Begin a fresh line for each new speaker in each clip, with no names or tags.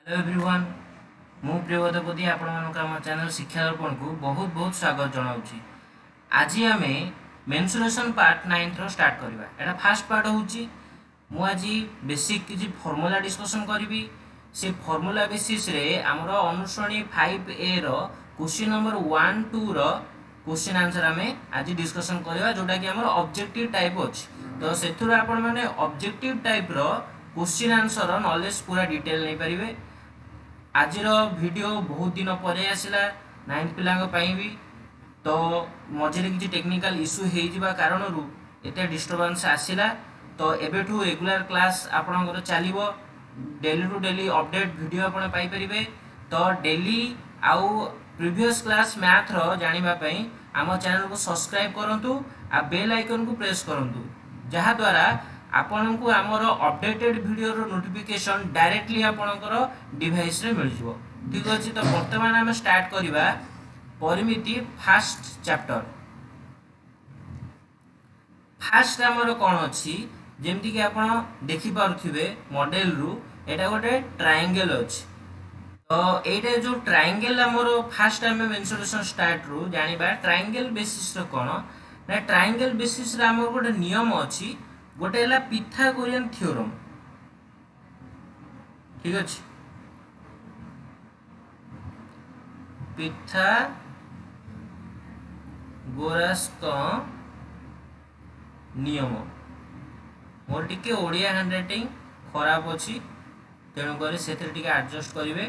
Hello everyone मु प्रियवदपति आपण आम चैनल शिक्षा दर्पण को बहुत बहुत स्वागत जनाऊँगी। आज आम मेन्सुरेशन पार्ट 9 रो स्टार्ट करवा। एटा फास्ट पार्ट होची मु आज बेसिक किसी फॉर्मूला डिस्कशन करी। से फॉर्मूला बेसिस रे हमर अनुश्रेणी 5A रो क्वेश्चन नंबर 1 2 रो क्वेश्चन आंसर आम आज डिस्कशन करवा, जोटा कि हमर ऑब्जेक्टिव टाइप अच्छी। तो से आपण मैंने ऑब्जेक्टिव टाइप रो क्वेश्चन आंसर नॉलेज पूरा डिटेल नहीं पारे। आज वीडियो बहुत दिन पर आसला 9th पिलांग भी, तो मझे किसी टेक्निकल इश्यू हो कारण एत डिस्टर्बेंस आसला। तो एबेठू रेगुलर क्लास आपणकर चलो, daily to daily update video आप पाइपर। तो डेली आउ प्रीवियस क्लास मैथ रो जानापी आम चैनल को सब्सक्राइब करूँ आ बेल आइकन को प्रेस करूँ, जहाद्वारा आपण को आमर अपडेटेड वीडियो रो नोटिफिकेशन डायरेक्टली आपणकर डिवाइस रे मिल जिवो। ठीक अछि। तो वर्तमान आम स्टार्ट करिबा परिमिति फास्ट चैप्टर। फास्ट आमर कोन अछि, जेमति कि आपण देखि पारुथिबे मॉडल रु एटा गोटे ट्रायंगल अछि। तो एटा जो ट्रायंगल आमर फास्ट आम मेंसुरेशन स्टार्ट रु जानिबा ट्रायंगल बेसिस रो कोन ना। ट्रायंगल बेसिस रे आमर गोटे नियम अछि, गोटे है पिथागोरियन थ्योरम। ठीक अच्छे, पिथागोरस नियम। मोर टिके ओडिया हैंडराइटिंग खराब अच्छी, तेणुक से एडजस्ट करेंगे।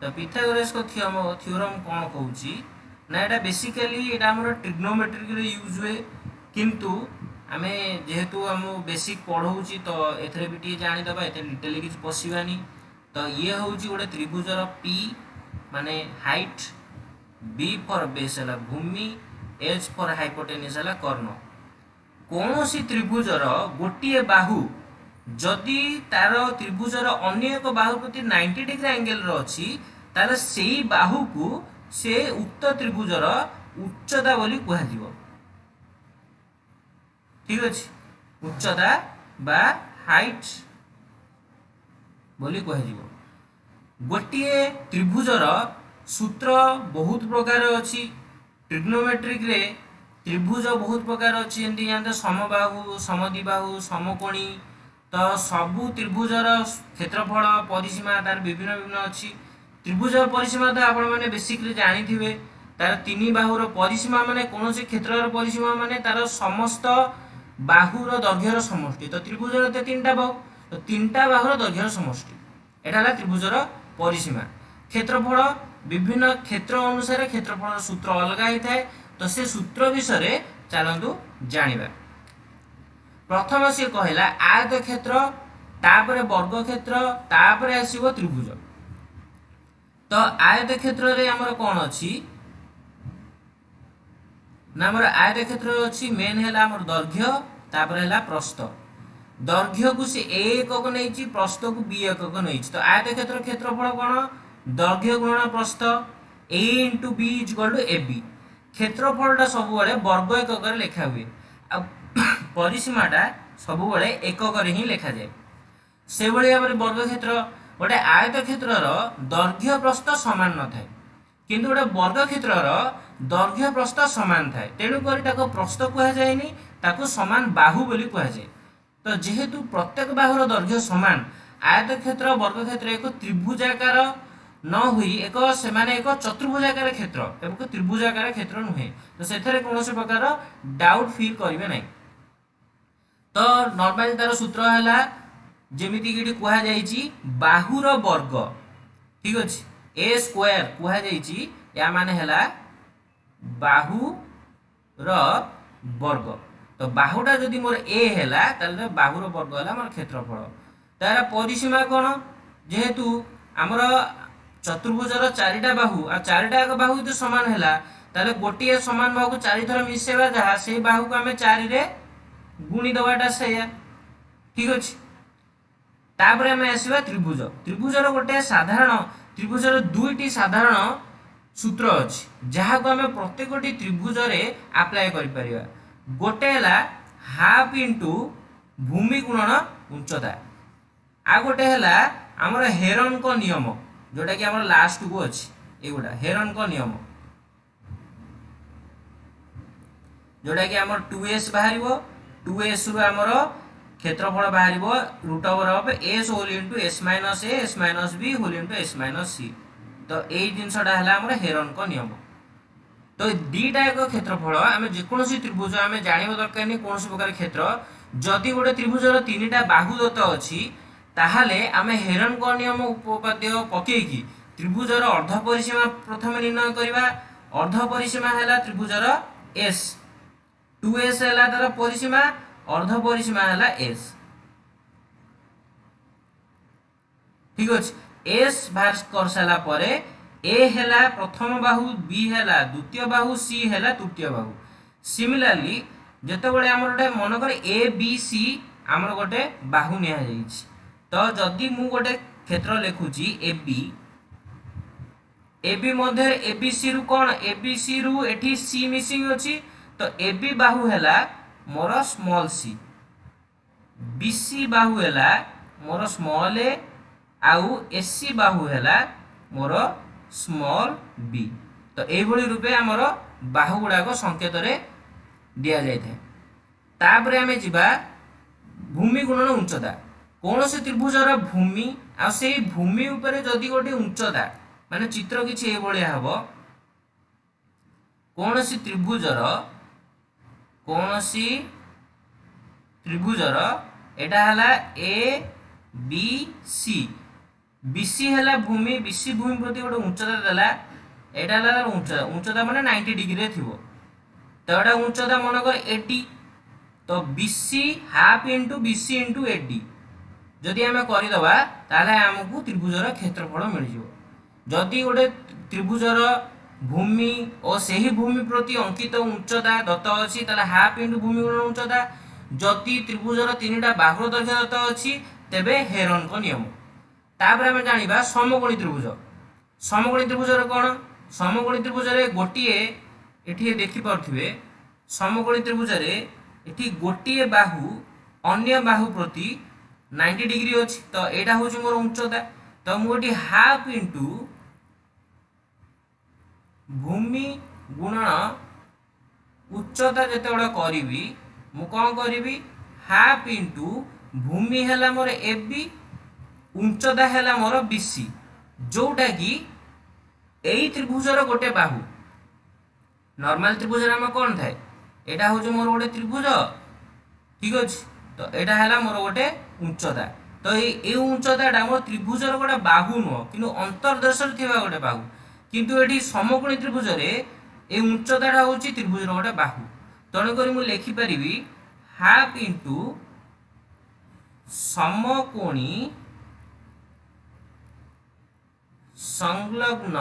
तो पिथागोरस थ्योरम कौन कहूँ ना, यहाँ बेसिकली यहाँ ट्रिग्नोमेट्रिक यूज हुए, किंतु आमे जेहेतु आम बेसिक पढ़ाऊँ तो एथरे भी टी जानीदबा, एत डिटेल किसी पशिबानी। तो ये हूँ गोटे त्रिभुजर पी माने हाइट, बी फॉर बेस है भूमि, एच फॉर हाइपोटेनिस है कर्ण। कौन सी त्रिभुजर गोटे बाहु जदि तार त्रिभुजर अन्य एक बाहु प्रति 90 डिग्री एंगल अच्छी, तार से बाहु को से उक्त त्रिभुजर उच्चता बोली कह। ठीक अच्छे, उच्चता बा हाइट बोली कह। गोटे त्रिभुजर सूत्र बहुत प्रकार अच्छी। ट्रिग्नोमेट्रिक रे त्रिभुज बहुत प्रकार अच्छी, जमी जानते समबाहु, समद्विबाहु, समकोणी। तो सबू त्रिभुजर क्षेत्रफल परिसीमा तार विभिन्न विभिन्न अच्छी। त्रिभुजर परिसीमा तो आपण मैंने बेसिकली जानी थे, तार तीन बाहुर परिसीमा माने कौन से क्षेत्र परिसीमा माने तार समस्त बाहुर दैर्घ्यर समष्टि। तो त्रिभुजर तो 3टा बाहु, तो 3टा बाहुर दैर्घ्यर समष्टि एटा है त्रिभुजर परिसीमा। क्षेत्रफल विभिन्न क्षेत्र अनुसार क्षेत्रफल सूत्र अलग होता है। तो से सूत्र विषय चलतु जानिबा। प्रथम सी कहला आयत क्षेत्र, तापर वर्ग क्षेत्र, तापर आसीबो त्रिभुज। तो आयत क्षेत्र रे हमर कोन अछि ना, हमर आयत क्षेत्र अछि मेन हैला हमर दैर्घ्य, तापर हैला प्रस्थ। दैर्घ्य को से ए एकक नैछि, प्रस्थ को बी एकक नैछि। तो आयत क्षेत्र क्षेत्रफल कोन, दैर्घ्य गुणन प्रस्थ, A into B is equal to A B. क्षेत्रफलटा सब बड़े वर्ग एकक लिखा हुए, परिसीमाटा सब बड़े एकक ही लिखा जाए। से भाई भाव वर्ग क्षेत्र गोटे आयत क्षेत्रर दैर्घ्य प्रस्थ समान न थाए, किंतु गोटे वर्ग क्षेत्रर दैर्घ्य प्रस्थ समान थाए। तेणुक प्रस्थ कहुनी, ताको समान बाहु बोली कहुए। तो जेहेतु प्रत्येक बाहुर दैर्घ्य समान, आयत क्षेत्र वर्ग क्षेत्र एक त्रिभुजाकार न हुई एक सेमाने एक चतुर्भुजाकार क्षेत्र, एक त्रिभुजाकार क्षेत्र नुहे। तो से कौन प्रकार डाउट फील करेंगे ना। तो नॉर्मली तार सूत्र है जमीती कि कहुई बाहुर वर्ग। ठीक अच्छे, ए स्क्वायर कहुई या माने है बाहुर वर्ग। तो बाहुटा जदि मोर ए है, बाहुर वर्ग है मोर क्षेत्रफल। तार परिसीमा कौन, जेहेतु आमर चतुर्भुजर 4टा बाहु आ 4टा एक बाहु जो समान है, ताले गोटे समान बाहु को 4 थर मिसेबा, जहाँ से बाहु को आम 4 रे गुणी दबाटा से। ठीक अच्छे, तापर आम आसवा त्रिभुज। त्रिभुजर गोटे साधारण त्रिभुजर 2टी साधारण सूत्र अच्छी, जहाँ को आम प्रत्येकटी त्रिभुजरे आप्लाय कर। गोटे है हाफ इंटू भूमि गुणन उच्चता, आ गोटे है आमर हेरन को नियम। जोटा कि आम लास्ट को अच्छी एगुड़ा हेरन को नियम जोटा कि आम 2s बाहर 2s रु आमर क्षेत्रफल बाहर root over of s whole into s minus a s minus b whole into s minus c तो यही जिनसटा है आमर हेरन को नियम तो दीटा एक क्षेत्रफल आम जेकोसी त्रिभुज आम जानवा दरकार नहीं कौन प्रकार क्षेत्र जदि गोटे त्रिभुजर 3टा बाहु दत्त अच्छी ताहले आम हेरन को नियम उपपाद्य पकईकी त्रिभुजर अर्ध परिसीमा प्रथम निर्णय करवा अर्ध परिसीमा है त्रिभुजर s 2s है तार परिसीमा अर्ध परिसीमा है s ठीक अच्छे s बाहर कर सारा पर a है प्रथम बाहु b है द्वितीय बाहु c है तृतीय बाहु सिमिलारली जितेबाला आम गोटे मनकर ए बी सी आम गोटे बाहु नि तो जदि मु गोटे क्षेत्र लिखुची A B Madhya A B C रु कौन ए बी सी रु एठी सी मिसिंग अच्छी तो ए बी बाहु है मोर स्मॉल सी बी सी बाहु है मोर स्मॉल ए आउ एस सी बाहु है मोर स्मॉल बी तो यही रूपे आमर बाहु गुड़ाक संकेत दि जाए तापर आम जा भूमि गुणन उच्चता कौन से त्रिभुजर भूमि आ से भूमि उपरे जदि गोटे उच्चता माने चित्र किछि ए भलिया हबो कौन सी त्रिभुजर एटा हला ए बी सी बीसी है भूमि बीसी भूमि प्रति गोटे उच्चता देला एटा हला उच्चता माने 90 डिग्री थिबो तो एटा उच्चता मनकर 80 तो BC half into BC into 80 जदि आम करदे ताले आमको त्रिभुजर क्षेत्रफल मिल जदि गोटे त्रिभुजर भूमि और सही भूमि प्रति अंकित उच्चता दत्त अच्छी हाफ इंटू भूमि गुणन उच्चता जदि त्रिभुजर 3टा बाहुर दैर्घ्य दत्त अच्छी तेबे हेरन को नियम तापर आम जाना समकोणी त्रिभुजर कौन समकोणी त्रिभुजर गोटे ये देखिपे समकोणी त्रिभुजर ये गोटे बाहु अन्य बाहु प्रति 90 डिग्री अच्छी तो यहाँ हूँ मोर उच्चता तो मुझे हाफ इंटू भूमि गुणन उच्चता जिते करी मु कौन करी हाफ इंटू भूमि है मोर ए बी उच्चता है मोर बीसी जोटा कि यही त्रिभुजर गोटे बाहु नॉर्मल त्रिभुज आम कौन थाए यहाँ हूँ मोर गोटे त्रिभुज ठीक अच्छे तो यहाँ है मोर गोटे उच्चता तो ये उच्चता मोर त्रिभुजर गोटे बाहु नुह कि अंतर्देश गोटे बाहु किंतु ये समकोणी त्रिभुजर ये उच्चता हूँ त्रिभुजर गोटे बाहु तेणुक मुझे लिखिपारि हाफ इंटू समकोणी संलग्न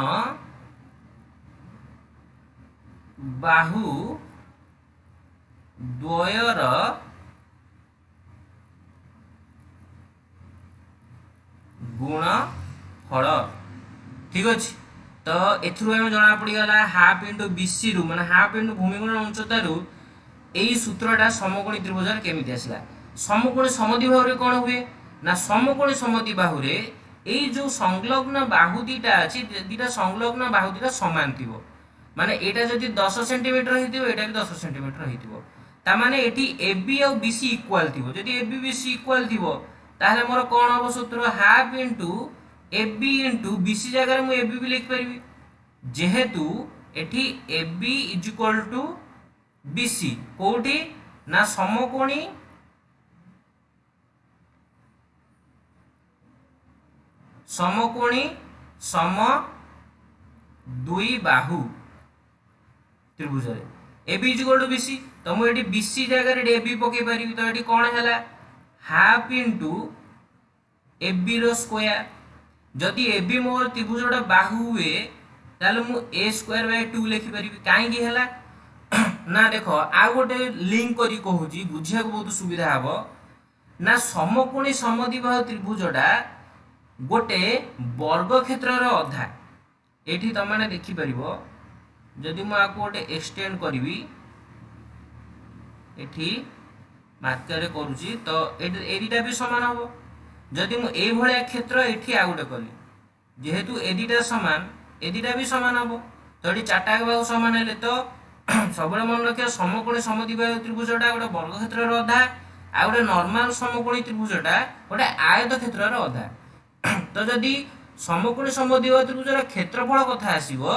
बाहु द्वयर गुणफल ठीक अच्छे तो एथुरु जना पड़गला हाफ इंटू बीसी रु माने हाफ इंटू भूमि गुणन उच्चता रु यही सूत्रटा समकोणी त्रिभुजर केमिति आसला समकोणी समद्विबाहु रे कौन हुए ना समकोणी समद्विबाहु रे यही जो संलग्न बाहु दीटा अच्छी दीटा संलग्न बाहु दीटा समान थी माने एटा जदि 10 सेंटीमीटर होइतिबो एटा भी 10 सेंटीमीटर होइतिबो ता माने एठी AB और BC इक्वल थिबो जदि AB BC इक्वल थिबो ताहले मोर कोन हबो सूत्र half into AB into BC जगह मु AB भी लिख परिबी जेहेतु एठी AB is equal to BC कोठी ना समकोणी सम दुई बाहु त्रिभुज A B is equal to BC तो मुझे बीसी जगह ए बी पकई पारि तो ये कौन है हाफ इंटू ए बी रो स्क्वायर जदि ए बी मोर त्रिभुज गोटे बाहु हुए ताले मु ए स्क्वायर बाय 2 लिखि पारि कहीं है ना देख आ गोटे लिंक करी कहूँ बुझा बहुत सुविधा हम ना समकोणी समद्विबाहु त्रिभुजटा गोटे वर्ग क्षेत्र अधा ये तुम मैंने देखिपर जदि मुझे गोटे एक्सटेंड करी एठी मार्कर करुच्ची तो एटा भी सामान हम जदि मुझे क्षेत्र ये आ गोटे कली जेहेतु ए दुटा सामान ए दुटा भी सामान हम तो ये चार्टा बाहु सामान हेले तो सब मन रखिए समकोणी समद्विबाहु त्रिभुजटा गोटे वर्ग क्षेत्र अधा आ गोटे नॉर्मल समकोणी त्रिभुजटा गोटे आयत क्षेत्र अधा तो जदि समकोणी समद्विबाहु त्रिभुजर क्षेत्रफल कथा आसीबो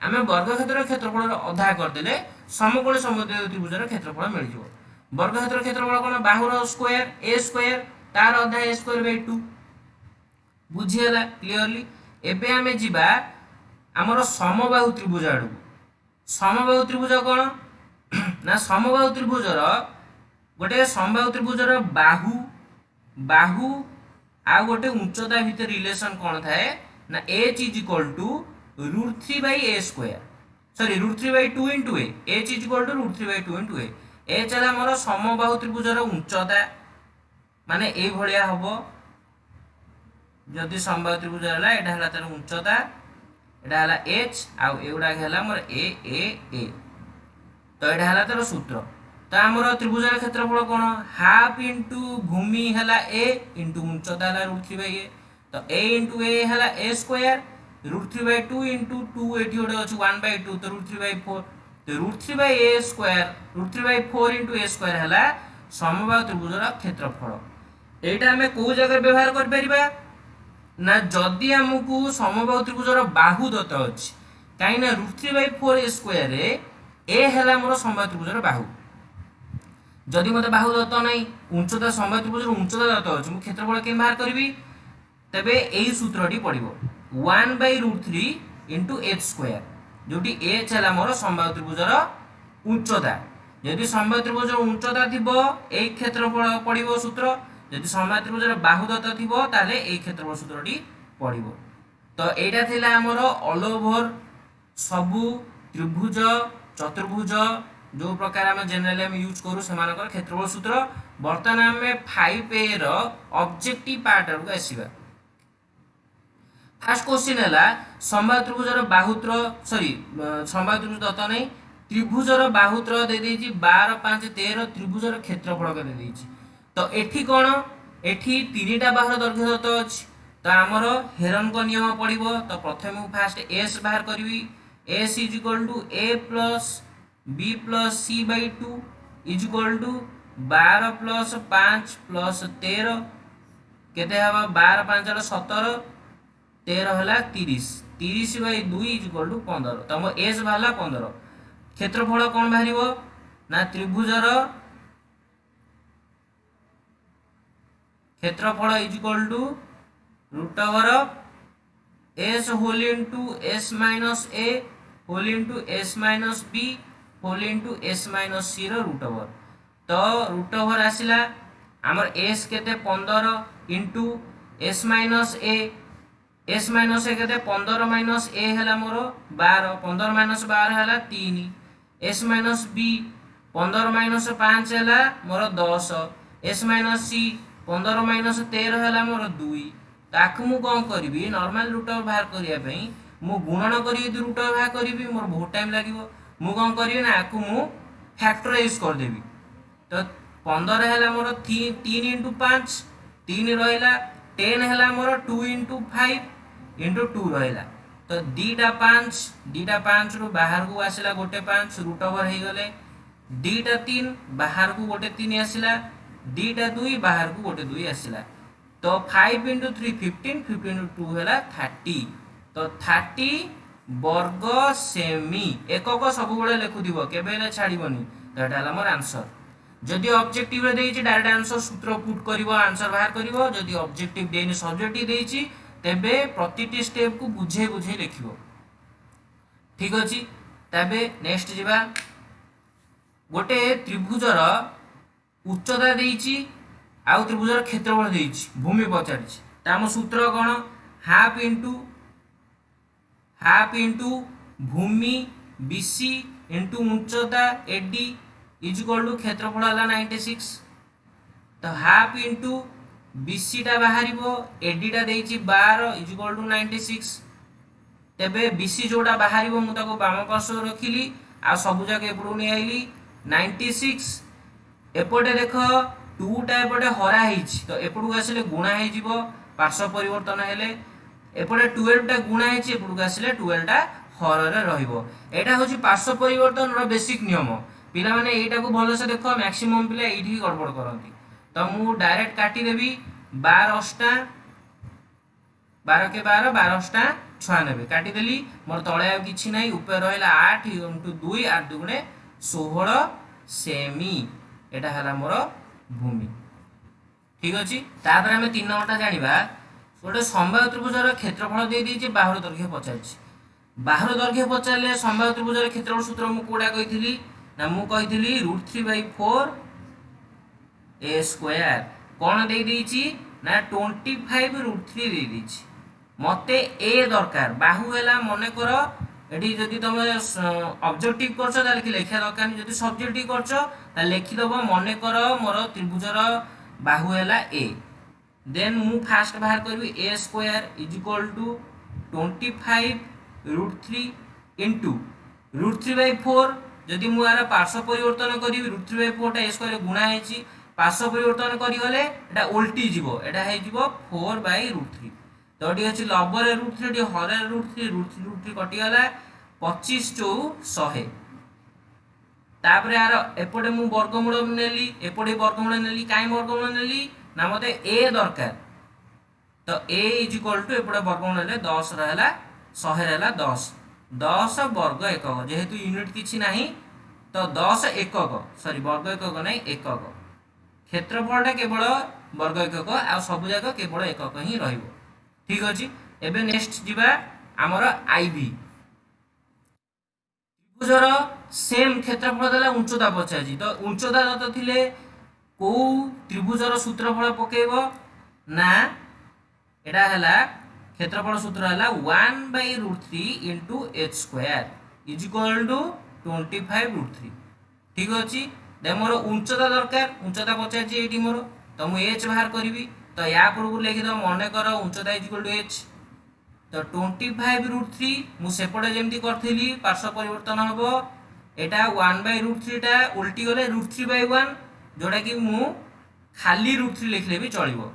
आमे वर्ग क्षेत्र क्षेत्रफल अधा करदेले समकोणी समद्विबाहु त्रिभुजर क्षेत्रफल मिल जिवो वर्ग क्षेत्र क्षेत्रफल कोन बाहुर स्क्वायर ए स्क्वायर तार अधा ए स्क्वायर बाय 2 बुझियला क्लियरली एबे आमे जिबा हमर समबाहु त्रिभुज आडू समबाहु त्रिभुज कोन ना समबाहु त्रिभुजर गोटे समबाहु त्रिभुजर बाहु बाहु आ गोटे उच्चता भितर रिलेशन कोन थाए ना h is equal to √3 by a square sorry √3 by 2 into a h is equal to √3 by 2 into a h हला हमर समबाहु त्रिभुजर उच्चता माने ए भलिया हबो जदि समबाहु त्रिभुज हला एटा हला तार उच्चता एटा हला h आ एउडा हला हमर a तो एटा हला तार सूत्र तो हमर त्रिभुजर क्षेत्रफल कोन हाफ इनटू भूमि हला a इनटू उच्चता हला √3 बाय a तो a इनटू a हला a स्क्वायर √3 बाय 2 इनटू 2 एठी ओडे अछि 1 बाय 2 तो √3 बाय 4 तो √3 by a square √3 by 4 into a square हला समबाहु त्रिभुजर क्षेत्रफल एटा हमें को जगह व्यवहार कर परिबा ना जदि हमकु समबाहु त्रिभुजर बाहु दत्त अछि काई ना √3 बाय 4 a स्क्वायर रे a हला मोर समबाहु त्रिभुजर बाहु जदि मते बाहु दत्त नै उच्चता समबाहु त्रिभुजर उच्चता दत्त अछि मु क्षेत्रफल के बाहर करबी तबे एई सूत्रटी पडिबो 1 बाय √3 इनटू h स्क्वायर जोटी h हला मोर समबाहु त्रिभुजर उच्चता यदि समबाहु त्रिभुजर उच्चता थिबो एई क्षेत्रफल पडिबो सूत्र यदि समबाहु त्रिभुजर बाहु दत्त थिबो ताले एई क्षेत्रफल सूत्रटी पडिबो तो एटा थिला हमर ऑल ओवर सबु त्रिभुज चतुर्भुज जो प्रकार हम जनरली हम यूज करू सेमानकर क्षेत्रफल सूत्र वर्तमान हम 5a रो ऑब्जेक्टिव पार्ट रो आसीबा फर्स्ट क्वेश्चन है समबाहु त्रिभुजर बाहुत्र सॉरी समबाहु त्रिभुज दत्त नै त्रिभुजर बाहुत्र दे देछि 12 5 13 त्रिभुजर क्षेत्रफल दे देछि तो एठी कोन एठी तीनटा बाहुर दैर्घ्य दत्त अछि तो हमर हेरन को नियम पडिबो तो प्रथमे मु फास्ट s बाहर करबी s is equal to a plus b plus c by 2 is equal to 12 plus 5 plus 13 केते हबा 12 5 17 13 हला 30 30 बाय 2 इज इक्वल टू 15 तो हम s भाला 15 क्षेत्रफल कोन बाहरिबो ना त्रिभुजर क्षेत्रफल is equal to root over s whole into s minus a whole into s minus b whole into s minus c रो रूट ओवर तो रूट ओवर आसिला हमर s केते 15 इनटू s माइनस a केते 15 माइनस a हला मोर 12 15 minus 12 हला 3 s minus b 15 minus 5 हला मोर 10 s minus c 15 minus 13 हला मोर 2 ताकु मु कोन करबी नॉर्मल रूट ओवर बाहर करिया पई मु गुणन करी यदि रूट ओवर बाहर करबी मोर बहुत टाइम लागिवो मु कोन करबी ना आकु मु फैक्टराइज कर देबी तो 15 हला मोर 3 इनटू 5 3 रहला 10 हला मोर 2 इनटू 5 इनटू 2 रहला तो दीटा 5 रो बाहर को आसिला गोटे 5 रूट ओवर हे गले दीटा 3 बाहर को गोटे 3 आसिला दीटा 2 बाहर को गोटे 2 आसिला तो 5 इनटू 3 15 15 इनटू 2 हला 30 तो 30 वर्ग सेमी एकक सब बेले लिखु दिबो केबेले छाड़ीबनी तो एटा हला मोर आंसर जदि ऑब्जेक्टिव रे देइछि डायरेक्ट आंसर सूत्र पुट करिवो आंसर बाहर करिवो जदि ऑब्जेक्टिव देनि सब्जेक्टिव देइछि तेबे प्रतिटी स्टेप को बुझे बुझे लिखिवो ठीक अछि तबे नेक्स्ट जिबा गोटे त्रिभुजर उच्चता देइछि आउ त्रिभुजर क्षेत्रफल देइछि भूमि पचारिछि ताम सूत्र कोन हाफ इनटू भूमि बीसी इनटू उच्चता एडी इज इक्वल टू क्षेत्रफल हला 96 तो हाफ इनटू बीसी टा बाहरिबो एडी टा देइछि 12 इज इक्वल टू 96 तेबे बीसी जोडा बाहरिबो मु ताको बाम पार्श्व रखिली आ सब जगह एपडू नै आइली 96 एपटे देखो 2 टा एपटे हरा हिछि तो एपडू आसले गुणा हे जिवो पार्श्व परिवर्तन हेले एपटे 12 टा गुणा है एपटू आसिले 12 टा हर रे रहिबो। एटा होची पार्श्व परिवर्तन रो बेसिक नियम। पिला माने एटा को भलो से देखो, मैक्सिमम पिला एठी गड़बड़ करंती। तो मु डायरेक्ट काटी देबी 12 अष्टा 12 के 12 12 अष्टा 96 काटी देली। मोर तळे आ किछि नाही, ऊपर रहला 8 * 2 8 दुगुणे 16 सेमी। एटा हला मोर भूमि। ठीक अछि। तापर हमें 3 नंबरटा जानिबा। गोटे समबाहु त्रिभुजर क्षेत्रफल दे दीजिए, बाहुर दैर्घ्य पचारछि। बाहुर दैर्घ्य पचारले समबाहु त्रिभुजर क्षेत्रफल सूत्र मु कोडा कहिथिली ना, मु कहिथिली √3/4 a स्क्वायर। कोन दे दीची ना 25 √3 दे दीची। मते a दरकार। बाहु हैला मने करो एठी जदि तुम ऑब्जेक्टिव करछो ताले कि लेखा दरकार, जदि सब्जेक्टिव करछो ताले लेखि दबो मने करो मोर त्रिभुजर बाहु हैला a। देन मु फास्ट बाहर करबी a square is equal to 25 √3 into √3/4। जदि मु यार पार्श्व परिवर्तन करी √3/4 टा a स्क्वायर गुणा हेची, पार्श्व परिवर्तन करी गले एटा उल्टी जीवो, एटा हे जीवो 4/√3। तो एटी अछि लबर √3 डी हर √3 √3 कटि गला 25 टू 100। तापर यार एपटे मु वर्गमूल नेली, एपटे वर्गमूल नेली। काई वर्गमूल नेली ना मते a दरकार। तो a इज इक्वल टू एपटे वर्गमूल ले 10 रहला 100 रहला 10 10 वर्ग एकक। जेहेतु यूनिट किछि नाही तो 10 एकक, सॉरी वर्ग एकक नाही एकक। क्षेत्रफलटा केवल वर्ग एकक, आ सब जाक केवल एकक ही रहिबो। ठीक अछि। एबे नेक्स्ट जिबा हमर आईबी त्रिभुजर सेम क्षेत्रफल देला, उच्चता पचाछि। तो उच्चता दत्त थिले को त्रिभुजर सूत्रफल पकेइबो ना, एटा हला क्षेत्रफल सूत्र हला 1/√3 into h square is equal to 25√3। ठीक अछि। दे मोर उच्चता दरकार, उच्चता पचाछि एठी मोर। तो मु h बाहर करबी। तो या पूर्व लिखि दो मने करो उच्चता इज इक्वल टू h। तो 25√3 मु सेपटे जेमती करथिली पार्श्व परिवर्तन हबो। एटा 1/√3 टा उल्टी गले √3/1, जोडा कि मु खाली √3 लिखले भी चलिबो।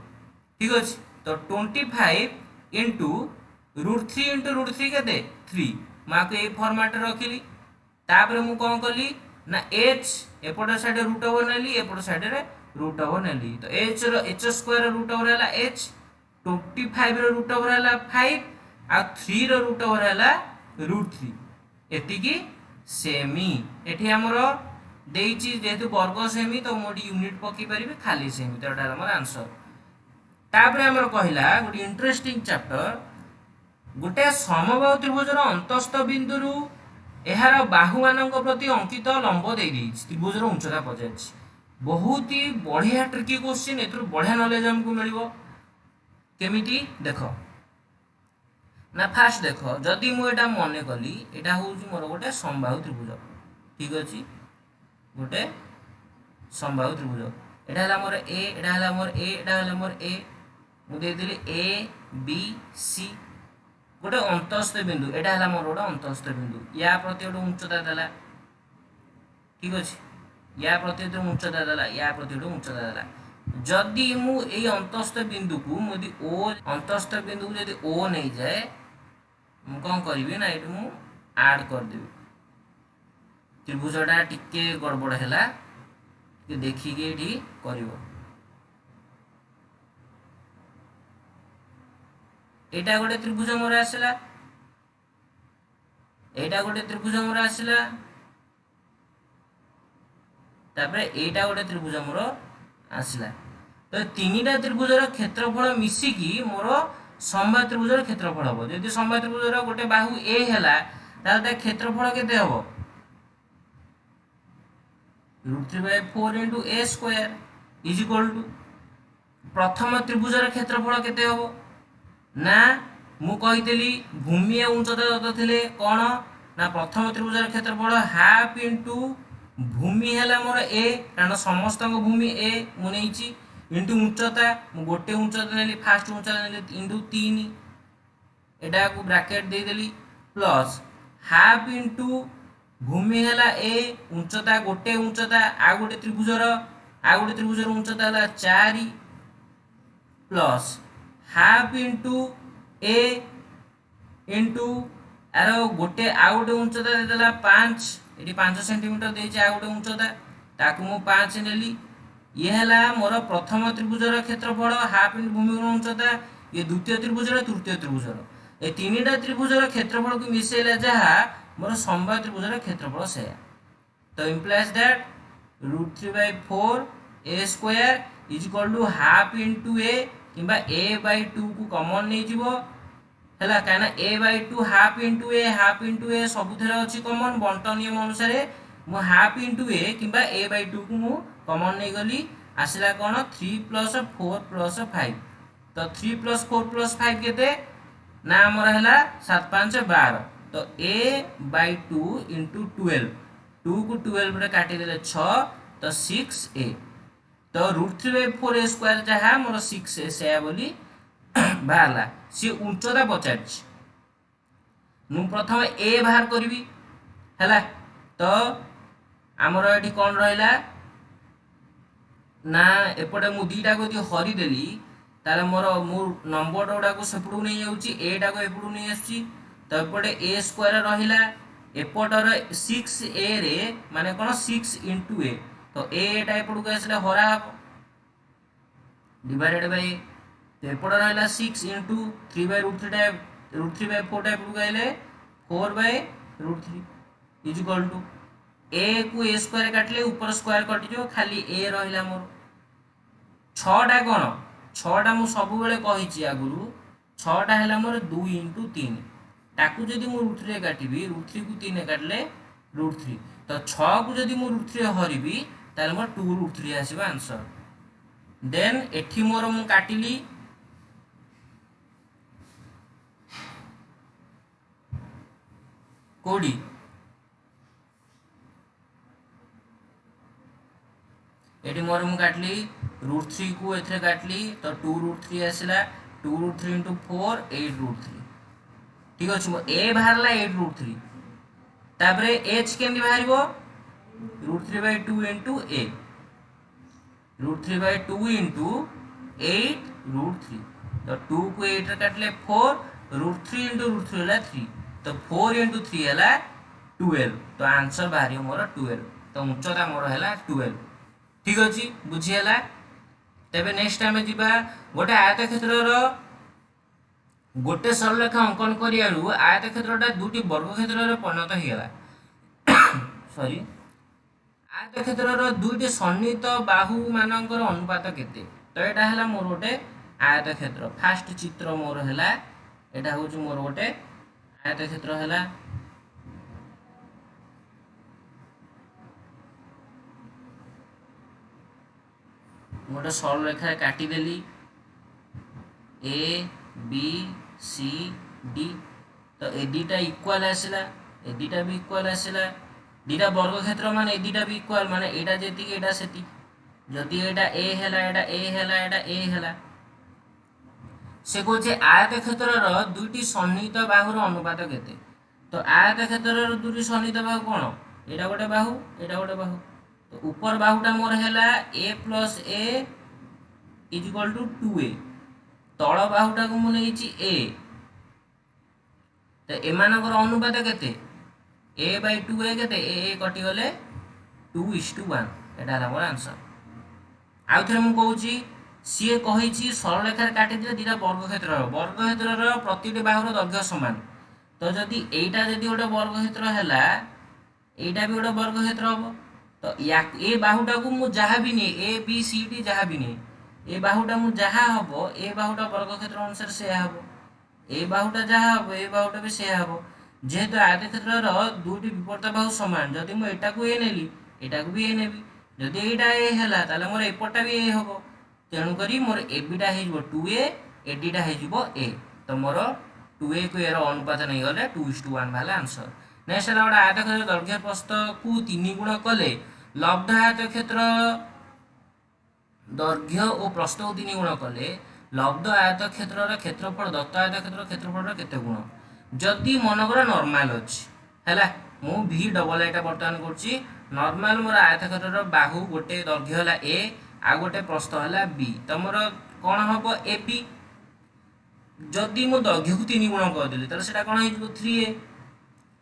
ठीक अछि। तो 25 इंटू √3 इंटू √3 केते 3, मा को ए फॉर्मेट रखिली। तापर मु कोन कली ना h एपट साइड रूट ओवर नेली, एपट साइड रे रूट ओवर नेली। तो h रो h स्क्वायर रूट ओवर हला h, 25 रो रूट ओवर हला 5 आ 3 रो रूट ओवर हला √3। एतिकी सेमी। एठी हमरो देइची जेहेतु वर्ग सेमी, तो मोडी यूनिट पकी परिबे खाली सेमी। तो एटा हमर आंसर। तापरे हमर कहिला गोटे इंटरेस्टिंग चैप्टर, गोटे समबाहु त्रिभुजर अंतस्थ बिंदुरु एहार बाहु मानक प्रति अंकित लंब दे देइछि, त्रिभुजर उच्चता पचाछि। बहुत ही बढ़िया ट्रिकी क्वेश्चन, एतरु बढ़िया नॉलेज हमको मिलिबो। केमिति देखो ना, फास्ट देखो जदि मु एटा मने कली एटा होउछि मोर गोटे समबाहु त्रिभुज। ठीक अछि। गोटे समबाहु त्रिभुज, एटा हला मोर a, एटा हला मोर a, एटा हला मोर a। मु दे दिली a b c, गोटे अंतस्थ बिंदु। एटा हला मोर गोटे अंतस्थ बिंदु। या प्रति गोटे उच्चता देला। ठीक अछि। या प्रति गोटे उच्चता देला, या प्रति गोटे उच्चता देला। जदि मु एई अंतस्थ बिंदु को मोदी o, अंतस्थ बिंदु को जदि o नै जाय, मु कोन करबी ना एटु मु ऐड कर देबी। त्रिभुजटा टिके गड़बड़ हैला, कि देखि के एठी करिवो। एटा गोटे त्रिभुज मोर आसिला, एटा गोटे त्रिभुज मोर आसिला, तापरे एटा गोटे त्रिभुज मोर आसिला। तो तीनटा त्रिभुजर क्षेत्रफल मिसिकी मोर समबाहु त्रिभुजर क्षेत्रफल हबो। यदि समबाहु त्रिभुजर गोटे बाहु a हैला, तार क्षेत्रफल केते हबो √3/4 into a square is equal to प्रथम त्रिभुजर क्षेत्रफल केते हबो ना, मु कहितली भूमि आ उच्चता दत्त थिले कोन ना, प्रथम त्रिभुजर क्षेत्रफल हाफ इंटू भूमि हैला मोर a, कारण समस्त भूमि a मु नेइची, इंटू उच्चता मु गोटे उच्चता नेली, फास्ट उच्चता नेली इंटू 3, एटा को ब्रैकेट दे देली, प्लस हाफ इंटू भूमि हैला a, उच्चता गोटे उच्चता आ गोटे त्रिभुजर उच्चता हैला 4, plus half into A into R गोटे आउ गोटे उच्चता देदेला 5 ये 5 सेंटीमीटर देछि आउ गोटे उच्चता ताकू मु 5 नेली ये है मोर प्रथम त्रिभुजर क्षेत्रफल हाफ इंटू भूमिकोण उच्चता ये द्वितीय त्रिभुजर तृतीय त्रिभुजर ए तीनटा त्रिभुजर क्षेत्रफल को मिसेला जहाँ मोर समबाय त्रिभुजर क्षेत्रफल से तो implies that √3/4 A square is equal to half into A किंबा ए बाय 2 को कॉमन नहीं जीवो हैला काना ए बाय 2 हाफ इंटू ए सबुथरे अछि कॉमन बंटन नियम अनुसार मु हाफ इंटू ए किंबा ए बाय 2 को मु कॉमन नहीं गली आसिला कोन 3 + 4 + 5 तो 3 + 4 + 5 केते ना हमर हैला 7 5 12 तो a बाय 2 इंटू 12 2 को 12 रे काटी देले 6 तो 6a तो √3/4 a स्क्वायर जहा मोर 6a से बोली बाहरला सी उच्चता पचारछि मु प्रथम a बाहर करबी हैला तो हमर एठी कोन रहला ना एपटे मु दीटा को दी हरि देली ताले मोर मु नंबर गुडा को सेपडू नहीं जाउची a टा को एपडू नहीं आछि तो एपटे a स्क्वायर रहिला एपटर 6a रे माने कोन 6 * a तो a टा एपडू को आसले हरा हबो डिवाइडेड बाय तो एपटर रहला 6 * 3/√3 टा √3/4 टा एपडू गइले 4/√3 इज इक्वल टू a को a स्क्वायर काटले ऊपर स्क्वायर कटि जो खाली a रहिला मोर 6 टा कोन 6 टा मु सब बेले कहिछि आगुरु 6 टा हैला मोर 2 * 3 ताकू जदी मु √3 काटिबी √3 को 3 काटले √3 तो 6 को जदी मु √3 हरिबी ताले मोर 2√3 आसीबा आंसर देन एठी मोर मु काटिली कोडी एटी मोर मु काटली √3 को एथरे काटली तो 2√3 आसिला 2√3 * 4 8√3 ठीक अछि मो a बाहरला 8√3 तापरे h केमि बाहरिबो √3/2 * a √3/2 * 8√3 तो 2 को 8 रे काटले 4 √3 * √3 होला 3 तो 4 * 3 होला 12 तो आंसर बाहरियो मोर 12 तो उच्चता मोर होला 12 ठीक अछि बुझी हला तबे नेक्स्ट टाइम जिबा गोटे आयतक्षेत्रर गोटे सरलरेखा अंकन करियारु आयतक्षेत्रटा दुटी वर्गक्षेत्ररे परिणत हिगला सॉरी आयतक्षेत्रर दुटी सन्निहित बाहु मानकर अनुपात केते तो एटा हला मोर गोटे आयतक्षेत्र फास्ट चित्र मोर हला एटा होची मोर गोटे आयतक्षेत्र हला गोटे सरल रेखा काटी देली ए बी सी डी तो ए दीटा इक्वल आसला ए दीटा भी इक्वल आसला दीटा वर्ग क्षेत्र माने ए दीटा भी इक्वल माने एटा जेति के एटा सेति जदि एटा ए हैला एटा ए हैला एटा ए हैला से कोचे आयत क्षेत्रर दुईटी सन्निहित बाहुर अनुपात केते तो आयत क्षेत्रर दुईटी सन्निहित बाहु कोन एटा गोटे बाहु एटा गोटे बाहु तो ऊपर बाहुटा मोर हैला a + a = 2a तळ बाहुटा को मु नेछि a तो एमानकर अनुपात केते a/2a केते a कटि गले 2:1 एटा हला मोर आंसर आउ थरे मु कहूची सीए कहिछि सरल रेखा काटि दिले दिटा वर्गक्षेत्रर प्रतिटी बाहुर दैर्घ्य समान तो जदि एटा जदि गोटे वर्गक्षेत्र हैला एटा भी गोटे वर्गक्षेत्र हबो तो या ए बाहुटा को मु जहा भी नहीं ए बी सी डी जहा भी नहीं ए बाहुटा मु जहा हबो ए बाहुटा वर्गक्षेत्र अनुसार से हबो ए बाहुटा जहा हबो ए बाहुटा भी से हबो जेहेतु आयतक्षेत्रर दुटी विपरीत बाहु समान जदि मु एटा को ए नेली एटा को भी ए नेबी जदि एटा ए हैला ताले मोर एपटा भी ए हबो तेणु करी मोर ए बीटा हे जिवो 2a ए डीटा हे जिवो a तो मोर 2a को एरो अनुपात नहीं गले 2:1 वाला आंसर नेक्स्ट है गोटे आयतक्षेत्र दैर्घ्य प्रस्थ को 3 गुण कले लब्ध आयतक्षेत्र दैर्घ्य और प्रस्थ को 3 गुण कले लब्ध आयतक्षेत्र क्षेत्रफल दत्त आयतक्षेत्र क्षेत्रफल केते गुण जदि मनकर नॉर्मल अछि हैला मु v डबल एटा बर्तमान करछि नॉर्मल मोर आयतक्षेत्र बाहु गोटे दैर्घ्य हला a आ गोटे प्रस्थ हला b तमरो कोन हबो ab जदि मु दैर्घ्य को 3 गुण करदेली ताले सेटा कोन हो 3a।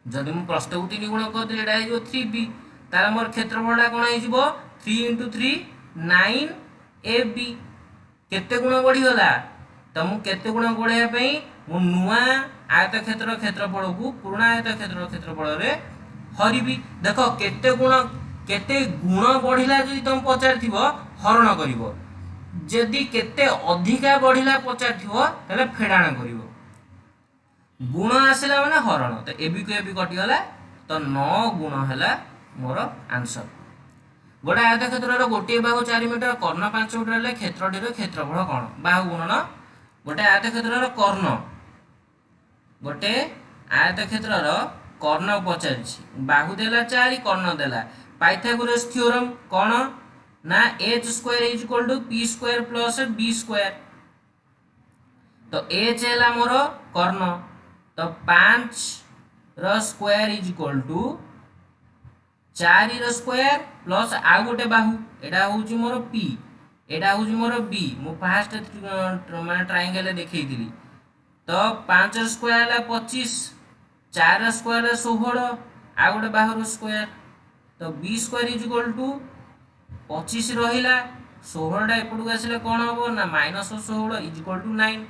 जदि मु प्रस्थ को 3 गुण करदेली एटा हो 3b। ताले मोर क्षेत्रफलटा कोन हो 3 * 3 9ab। केते गुण बढ़ी गला तो मु केते गुण बढ़ाया पई मु नुआ आयत क्षेत्र क्षेत्रफल को पुराना आयत क्षेत्र क्षेत्रफल रे हरिबी। देखो केते गुण बढ़िला जदि तुम पचारथिबो हरण करिवो, जदि केते अधिका बढ़िला पचारथिबो तले फेडाण करिवो। गुण आसिला माने हरण, तो एबी को एबी कटि गला, तो 9 गुण हैला मोर आंसर। गोटे आयत क्षेत्र गोटे बाहु 4 मीटर कर्ण 5 मीटर हेले क्षेत्रटीर क्षेत्रफल कोन? बाहु गुणन गोटे आयत क्षेत्र कर्ण, गोटे आयत क्षेत्र कर्ण पचारिछि, बाहु देला 4 कर्ण देला। पाइथागोरस थ्योरम कोन ना h² = p² + b²। तो h हैला मोर कर्ण, तो 5 ର स्क्वायर = 4 ର स्क्वायर प्लस आउ गोटे बाहु, एटा होउची मोर p, एटा होउची मोर b। मु फास्ट माने ट्रायंगल देखैतिली। तो 5 ର स्क्वायर हैला 25, 4 ର स्क्वायर है 16, आउ गोटे बाहु रो स्क्वायर, तो b² = 25 रहिला। 16 टा एपटू आसिले कोन हबो ना -16 = 9।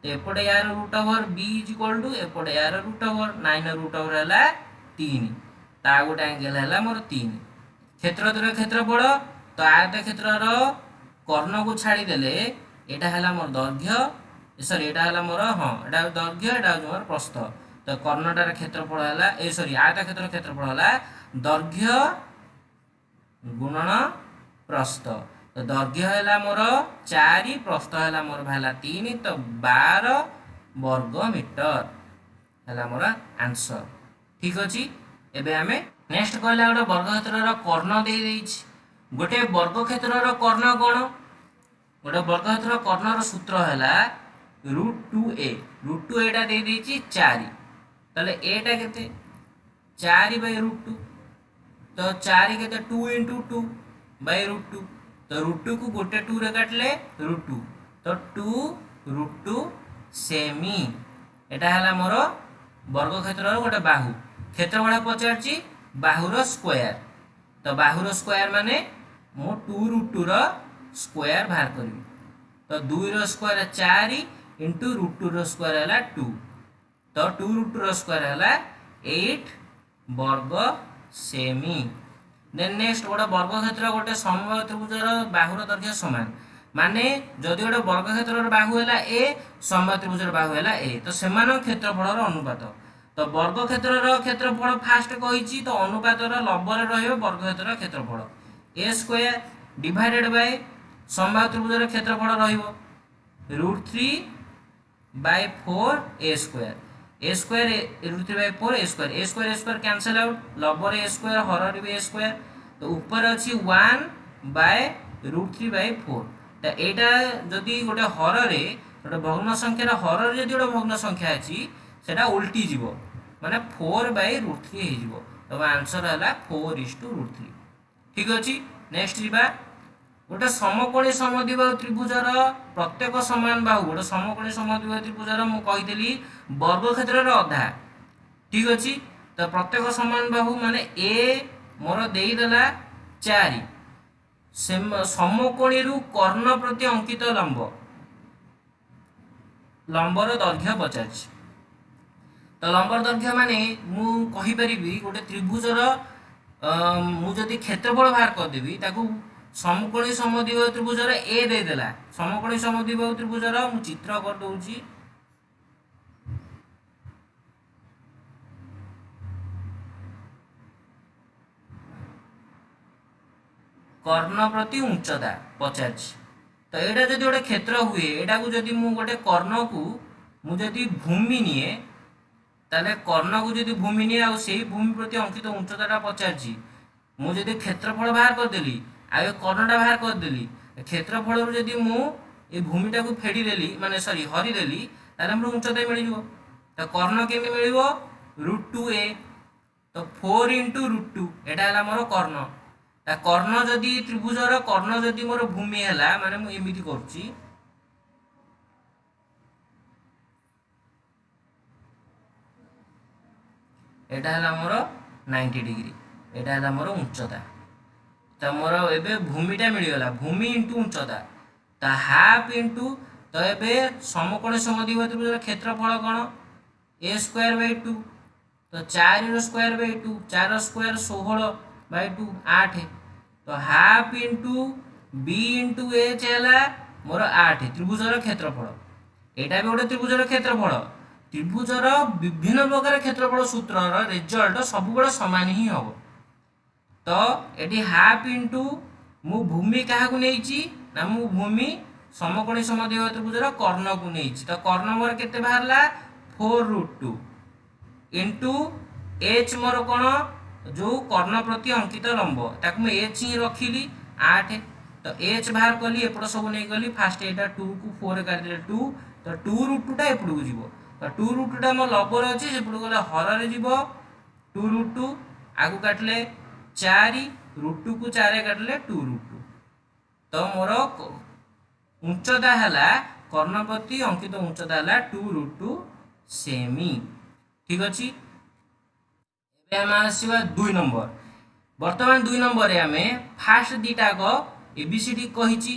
तो एपटे यार रूट ओवर b = एपटे यार रूट ओवर 9 रूट ओवर हैला 3, ता गोटे एंगल हैला मोर 3। क्षेत्रफल क्षेत्रफल, तो आयत क्षेत्रर कर्ण को छाड़ी देले एटा हैला मोर दैर्घ्य, सॉरी एटा हैला मोर एटा दैर्घ्य, एटा मोर प्रस्थ। तो कर्णटार क्षेत्रफल हैला आयत क्षेत्र क्षेत्रफल हैला दैर्घ्य गुणन प्रस्थ। तो दैर्घ्य हैला मोर 4, प्रस्थ हैला मोर भाला 3, तो 12 वर्ग मीटर हैला मोर आंसर। ठीक अछि। एबे हमें नेक्स्ट कहला गोटे वर्ग क्षेत्रर कर्ण दे देछि। गोटे वर्ग क्षेत्रर कर्ण कोन? गोटे वर्ग क्षेत्रर कर्णर सूत्र हैला √2a। √2 एटा दे देछि 4, ताले एटा केते 4/√2, तो 4 केते 2 * 2/√2। तो √2 को गोटे 2 रे काटले √2, तो 2√2 सेमी। एटा हैला मोर वर्ग क्षेत्रर गोटे बाहु। क्षेत्रफल पचारछि बाहुर स्क्वायर, तो बाहुर स्क्वायर माने मो 2√2 रो स्क्वायर बाहर करबी। तो 2 रो स्क्वायर 4 * √2 रो स्क्वायर हैला 2, तो 2√2 रो स्क्वायर हैला 8 वर्ग सेमी। देन नेक्स्ट गोटे वर्ग क्षेत्र गोटे समबाहु त्रिभुजर बाहुर दैर्घ्य समान, माने जदि गोटे वर्ग क्षेत्रर बाहु हैला a, समबाहु त्रिभुजर बाहु हैला a, तो सेमान क्षेत्रफलर अनुपात। तो वर्ग क्षेत्रर क्षेत्रफल फास्ट कहिछि, तो अनुपातर लब्धरे रहिबो वर्ग क्षेत्रर क्षेत्रफल a² डिवाइडेड बाय समबाहु त्रिभुजर क्षेत्रफल रहिबो √3/4 a²। a² √3/4 cancel out, लब्धरे a² हररे भी a², तो ऊपर अछि 1/√3/4। तो एटा जदि गोटे हररे गोटे भग्न संख्यार हररे जदि गोटे भग्न संख्या अछि सेटा उल्टी जीवो, माने 4/√3 हे जीवो। तो आंसर हैला 4:√3। ठीक अछि। नेक्स्ट जीवा गोटे समकोणी समद्विबाहु त्रिभुजर प्रत्येक समान बाहु। गोटे समकोणी समद्विबाहु त्रिभुजर मु कहितली वर्ग क्षेत्रर अधा। ठीक अछि। तो प्रत्येक समान बाहु माने a मोर देई देला 4, समकोणी रु कर्ण प्रति अंकित लंबर दैर्घ्य पचारछि। तो लंबर दैर्घ्य माने मु कहि परिबी गोटे त्रिभुजर मु जदि क्षेत्रफल बाहर कर देबी ताकू समकोणी समद्विबाहु त्रिभुजर a दे देला। समकोणी समद्विबाहु त्रिभुजर मु चित्र कर दउची। कर्ण प्रति उच्चता पचारछि। तो एटा जदि गोटे क्षेत्र हुए, एटा को जदि मु गोटे कर्ण को मु जदि भूमि निए, ताले कर्ण को जदि भूमि निए आ सेही भूमि प्रति अंकित उच्चताटा पचारछि, मु जदि क्षेत्रफल बाहर कर देली आ ए कर्णटा बाहर कर देली, क्षेत्रफल रु जदि मु ए भूमिटा को फेडी देली माने सॉरी हरि देली, ताले हमर उच्चता मिल जिवो। तो कर्ण केमि मिलिवो √2a, तो 4 * √2 एटा हला मोर कर्ण। ता कर्ण जदि त्रिभुजर कर्ण जदि मोर भूमि हैला माने मु एमिति करछि, एटा है मोर 90 डिग्री एटा है मोर उच्चता तो मोर एबे भूमिटा मिलगला भूमि इंटू उच्चता तो हाफ इंटू तो ये समकोण समद्विबाहु त्रिभुजर क्षेत्रफल कौन ए स्क्वायर बाय 2 तो 4 स्क्वायर बाय 2 4 स्क्वायर 16 बाय 2 8 तो half into B into H है मोर 8 त्रिभुजर क्षेत्रफल एटा भी गोटे त्रिभुजर क्षेत्रफल त्रिभुजर विभिन्न प्रकार क्षेत्रफल सूत्रर रिजल्ट सब बड़े सामान ही हम तो ये हाफ इंटू मु भूमि क्या ना मु भूमि समकोणी समद्विबाहु त्रिभुजर कर्ण को नहीं तो कर्ण मोर केते बाहरला 4√2 इंटू एच मोर कौन जो कर्ण प्रति अंकित लंब ताकू मुझे एच ही रखिली 8 तो एच बाहर कली एपट सब नहीं गली फास्ट यहाँ 2 को 4 काटिले 2 तो 2√2 टा एपट को जीव तो 2√2 टा मोर लबर अच्छे सेपट गले हर जीव 2√2 आगु काटिले 4 √2 को 4 काटिले 2√2 तो मोर उच्चता है कर्ण प्रति अंकित उच्चता है 2√2 सेमी ठीक अच्छे आम आसवा 2 नंबर बर्तमान 2 नंबर आम फास्ट दीटाक एबीसीडी कही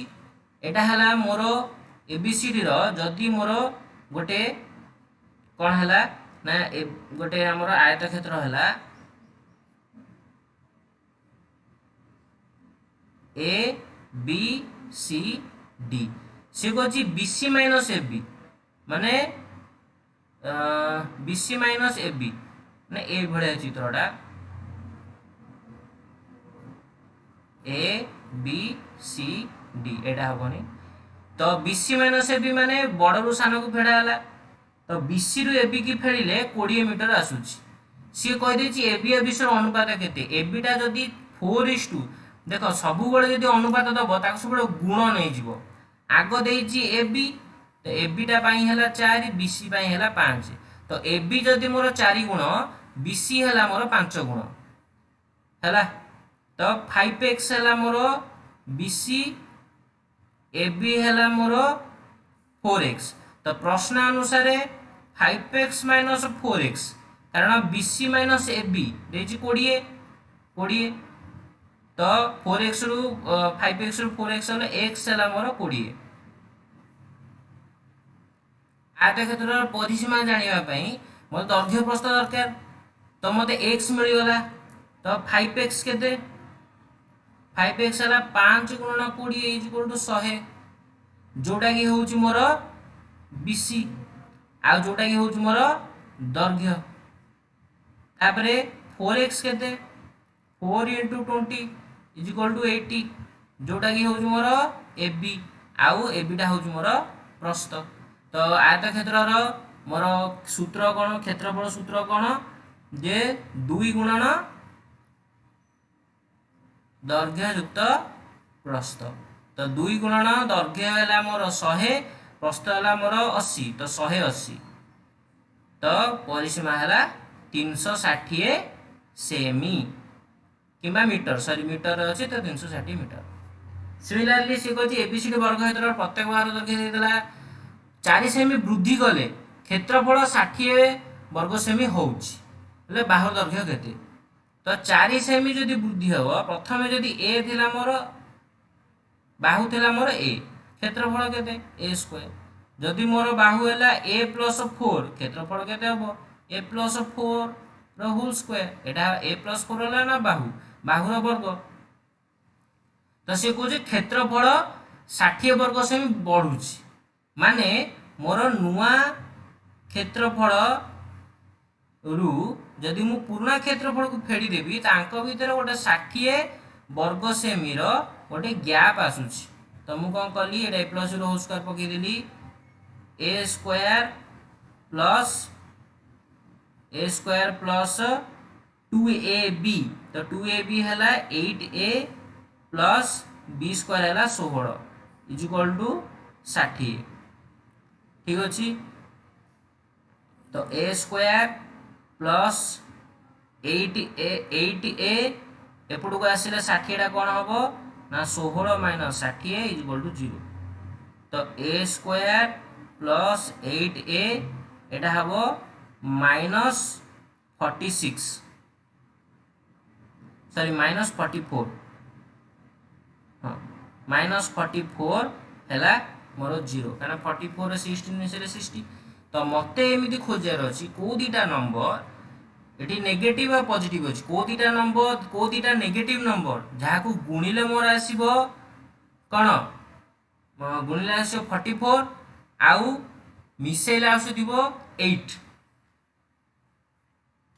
एटा है मोर एबीसीडी जदि मोर गोटे कौन है ना गोटे आमर आयत क्षेत्र है A B C D C कह बीसी माइनस ए बी माने बीसी माइनस ए बी ना ए भाया चित्रटा ए बी सी डी एटा हेनी तो बीसी माइनस ए बी माने बड़ रू सान को फेड़ा तो बीसी रु ए बी की फेड़िले 20 मीटर आसूची सी कहीदे ए बी ए बी अनुपात केते ए बी टा जदि 4:2 देख सब जदि अनुपात दब सब गुण नहीं जीव आग देची ए बी तो ए बी टा है 4 बी सी है 5 तो ए बी जदि मोर 4 गुण बी सी है मोर 5 गुण है तो 5x है मोर बी सी ए बी है मोर 4x तो प्रश्न अनुसार 5x माइनस 4x कारण B C minus A B देची 20 तो 4x रु 5x रु 4x है x है मोर 20 आयत क्षेत्र परिसीमा जानापी मत दैर्घ्य प्रस्थ दरकार तो मत x मिलगला तो 5x के 5x है 5 गुणन 20 इक्वल टू 100 जोटा कि हूँ मोर बीसी आ जोटा कि हूँ मोर दैर्घ्य तापरे 4x के 4 इंटू 20 इक्वल टू 80 जोटा कि हूँ मोर ए बी आउ ए बीटा हूँ मोर प्रस्थ तो आयत क्षेत्र मोर सूत्र कौन क्षेत्रफल सूत्र कौन जे 2 गुणन दैर्घ्य युक्त प्रस्थ तो 2 गुणन दैर्घ्य है मोर 100 प्रस्थ है मोर 80 तो 180 तो परिसीमा है 360 सेमी किंबा मीटर सॉरी मीटर अच्छे तो 360 मीटर सिमिलारली सी कही एबीसीडी वर्ग क्षेत्र प्रत्येक बार दैर्घ्य देला 4 सेमी वृद्धि गले क्षेत्रफल 60 वर्ग सेमी होउछि बाहु दैर्घ्य केते तो 4 सेमी जदि वृद्धि हम प्रथम जदि ए थिला मोर बाहु थिला मोर ए क्षेत्रफल केते ए स्क्वायर जदि मोर बाहु है ए प्लस 4 क्षेत्रफल केते हम ए प्लस 4 रो होल स्क्वायर एटा ए प्लस 4 है ना बाहुर वर्ग तो सी कह क्षेत्रफल 60 वर्ग सेमी बढ़ुछि माने मोर नुआ क्षेत्रफल रु जदि मु पुराना क्षेत्रफल को फेड़ी देबी तांको भीतर गोटे 60 वर्ग सेमी रो गोटे गैप आसुछि तो मु कौन कली ए प्लस रो होल स्क्वायर पकई देली ए स्क्वायर प्लस 2ab तो 2ab है 8a प्लस बी स्क्वायर है 16 इक्वल टू 60 ठीक अच्छे तो ए स्क्वायर प्लस 8a एपट को आसिले 60 कौन हम ना 16 माइनस 60 इक्वल टू 0 तो ए स्क्वायर प्लस 8a एटा हम माइनस 46 सॉरी -44 हाँ -44 है मोर 0 क्या 44 16 मिसले 60 तो मत एमती खोजार अच्छी कौ दीटा नंबर ये नेगेटिव और पॉजिटिव अच्छी कौ दीटा नंबर कौ दीटा नेगेटिव नंबर जहाँ को गुणिले मोर आसो कौन गुणिले आस 44 आउ मिसेले आसुथिबो 8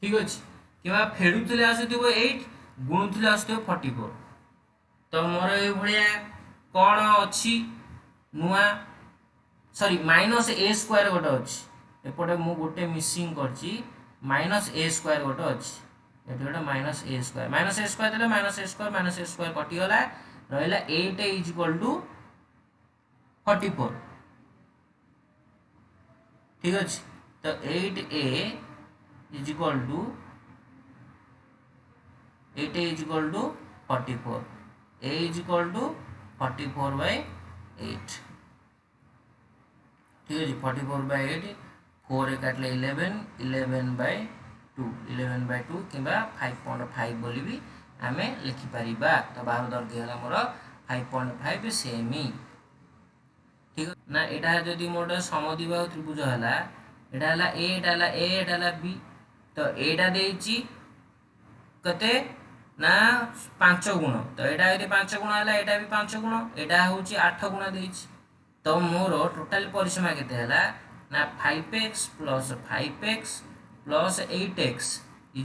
ठीक अच्छे कि फेड़ुले आसुथिबो 8 गुणुले आसुथिबो 44 तो मोर ये कौन अच्छी नुआ सॉरी -a² गोटे अच्छी एपटे मु गोटे मिसिंग करची -a² गोटे अच्छी ये गोटे -a² देले -a² कटिगला रहा 8 = 44 ठीक अच्छे तो 8a = 44 a = 44/8 ठीक है 44/8 4 रे काटले 11 11/2 11/2 किंबा 5.5 बोली भी आमे लिखि परिबा तो 12 दर्घ्य होला मोर 5.5 सेमी ठीक ना एटा जदि मोर समद्विबाहु त्रिभुज होला एटा होला a एटा होला a एटा होला b तो एटा देइची कते ना 5 गुण तो एटा यदि 5 गुण होला एटा भी 5 गुण एटा होची 8 गुण देइची तो मोर टोटल परिसीमा केते हला ना 5x + 5x + 8x =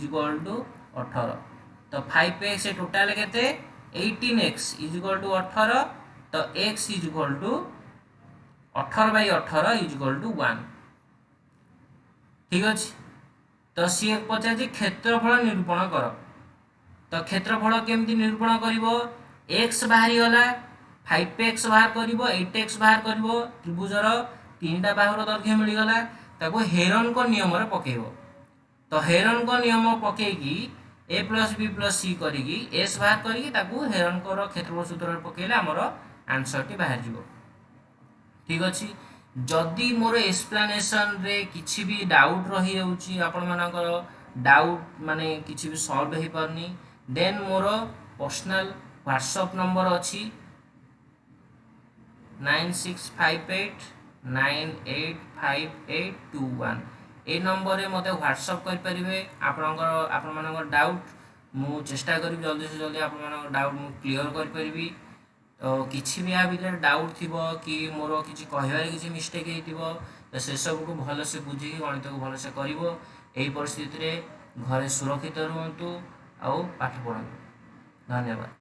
18 तो 5x टोटल केते 18x = 18 तो x = 18/18 = 1 ठीक अछि तो सी पचार क्षेत्रफल निरूपण कर तो क्षेत्रफल केमती निरूपण करिवो x बाहरी गला 5x बाहर करिवो 8x बाहर करिवो त्रिभुजर तीनटा बाहुर दैर्घ्य मिल गला ताको हेरन को नियम रे पकेइबो तो हेरन को नियम पकेइकी a + b + c करिकी s बाहर करिकी ताको हेरन को क्षेत्रफल सूत्र रे पकेइले हमर आंसर टी बाहर जिवो ठीक अछि जदि मोर एक्सप्लेनेशन रे किछि भी डाउट रही जाउची आपण मानकर डाउट माने किछि भी सॉल्व हे परनी देन मोर पर्सनल व्हाट्सएप नंबर अछि 9658985821 ए नंबर रे मते व्हाट्सएप कर परिबे आपण मानकर डाउट मु चेष्टा करी जल्दी से जल्दी आपण मानकर डाउट मु क्लियर कर परिबी तो किछि भी आ भीतर डाउट थिबो कि मोर किछि कहबारे किछि मिस्टेक हेतिबो तो से सब को भलो से बुझी गणित को भलो से करिवो एही परिस्थिति रे घरे सुरक्षित रहंतु आ पाठ पढंतु धन्यवाद।